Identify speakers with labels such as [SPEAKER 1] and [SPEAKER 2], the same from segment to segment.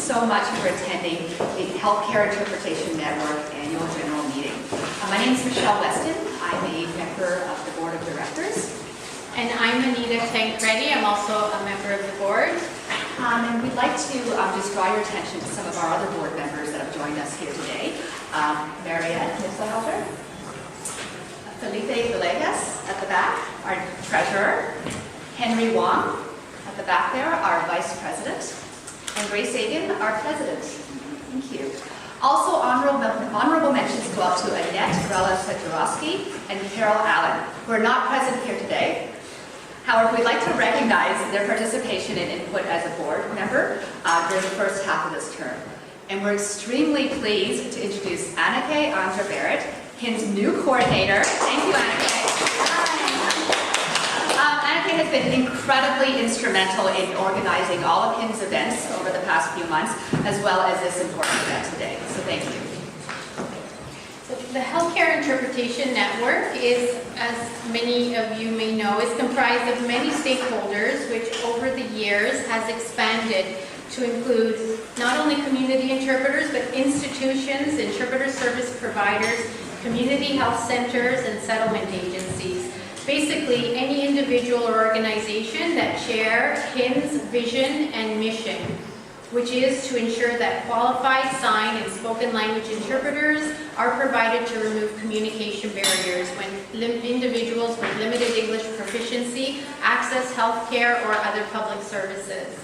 [SPEAKER 1] so much for attending the Healthcare Interpretation Network Annual General Meeting. My name is Michelle Weston. I'm a member of the Board of Directors.
[SPEAKER 2] And I'm Anita Tancredi. I'm also a member of the board.
[SPEAKER 1] And we'd like to just draw your attention to some of our other board members that have joined us here today. Mariette Nisselhauser, Felipe Villegas at the back, our treasurer, Henry Wong at the back there, our vice president, and Grace Sagan, our president. Thank you. Also, honorable mentions go out to Annette Grella-Sedrowski and Carol Allen, who are not present here today. However, we'd like to recognize their participation and input as a board member during the first half of this term. And we're extremely pleased to introduce Anneke Andra-Barrett, HIN's new coordinator. Thank you, Anneke. Anneke has been incredibly instrumental in organizing all of HIN's events over the past few months, as well as this important event today. So thank you.
[SPEAKER 2] The Healthcare Interpretation Network is, as many of you may know, is comprised of many stakeholders, which over the years has expanded to include not only community interpreters, but institutions, interpreter service providers, community health centers, and settlement agencies. Basically, any individual or organization that share HIN's vision and mission, which is to ensure that qualified sign and spoken language interpreters are provided to remove communication barriers when individuals with limited English proficiency access healthcare or other public services.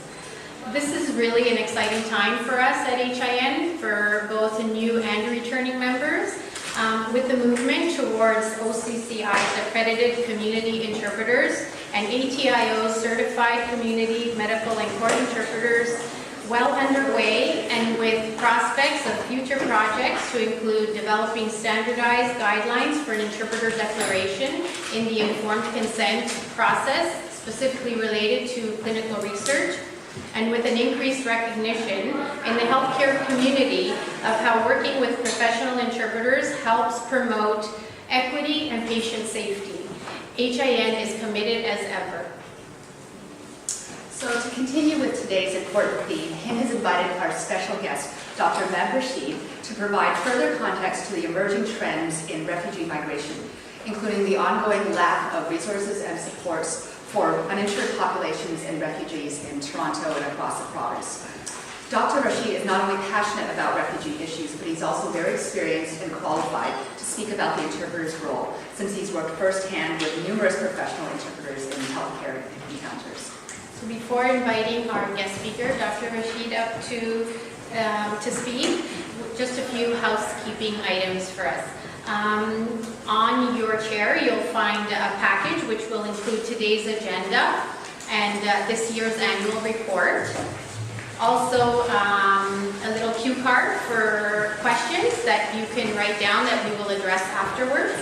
[SPEAKER 2] This is really an exciting time for us at HIN, for both new and returning members, with the movement towards OCCI's accredited community interpreters and ATIO's certified community medical and court interpreters well underway, and with prospects of future projects to include developing standardized guidelines for an interpreter declaration in the informed consent process, specifically related to clinical research, and with an increased recognition in the healthcare community of how working with professional interpreters helps promote equity and patient safety. HIN is committed as ever.
[SPEAKER 1] So to continue with today's important theme, HIN has invited our special guest, Dr. Meb Rashid, to provide further context to the emerging trends in refugee migration, including the ongoing lack of resources and supports for uninsured populations and refugees in Toronto and across the province. Dr. Rashid is not only passionate about refugee issues, but he's also very experienced and qualified to speak about the interpreter's role, since he's worked firsthand with numerous professional interpreters in healthcare encounters.
[SPEAKER 2] So before inviting our guest speaker, Dr. Rashid, up to speak, just a few housekeeping items for us. On your chair, you'll find a package which will include today's agenda and this year's annual report. Also, a little cue card for questions that you can write down that we will address afterwards.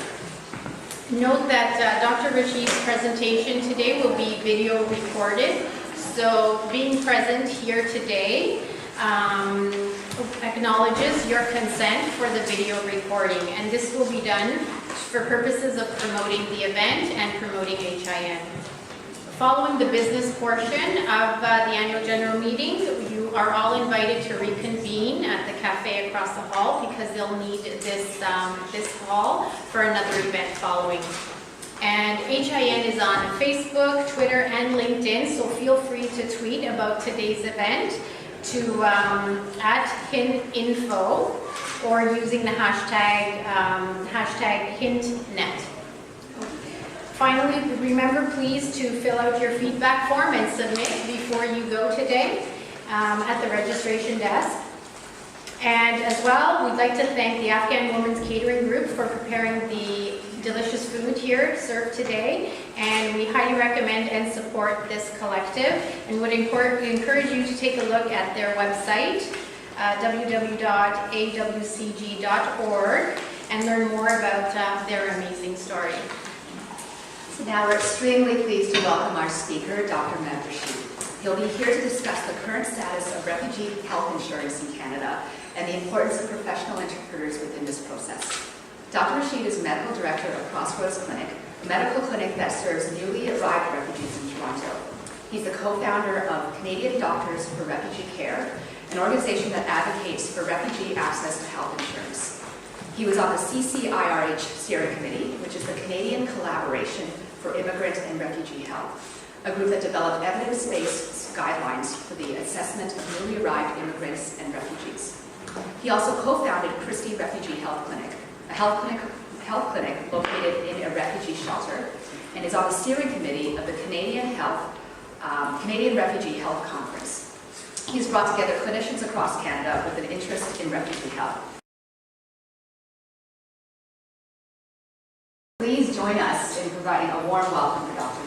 [SPEAKER 2] Note that Dr. Rashid's presentation today will be video recorded, so being present here today acknowledges your consent for the video recording, and this will be done for purposes of promoting the event and promoting HIN. Following the business portion of the annual general meeting, you are all invited to reconvene at the cafe across the hall because they'll need this hall for another event following. And HIN is on Facebook, Twitter, and LinkedIn, so feel free to tweet about today's event to at HIN Info or using the hashtag HINTnet. Finally, remember please to fill out your feedback form and submit before you go today at the registration desk. And as well, we'd like to thank the Afghan Women's Catering Group for preparing the delicious food here served today, and we highly recommend and support this collective and would encourage you to take a look at their website, www.awcg.org, and learn more about their amazing story.
[SPEAKER 1] So now we're extremely pleased to welcome our speaker, Dr. Meb Rashid. He'll be here to discuss the current status of refugee health insurance in Canada and the importance of professional interpreters within this process. Dr. Rashid is Medical Director of Crossroads Clinic, a medical clinic that serves newly arrived refugees in Toronto. He's the co-founder of Canadian Doctors for Refugee Care an organization that advocates for refugee access to health insurance. He was on the CCIRH Steering Committee, which is the Canadian Collaboration for Immigrant and Refugee Health, a group that developed evidence-based guidelines for the assessment of newly arrived immigrants and refugees. He also co-founded Christie Refugee Health Clinic, a health clinic located in a refugee shelter, and is on the steering committee of the Canadian Refugee Health Conference. He's brought together clinicians across Canada with an interest in refugee health. Please join us in providing a warm welcome for Dr.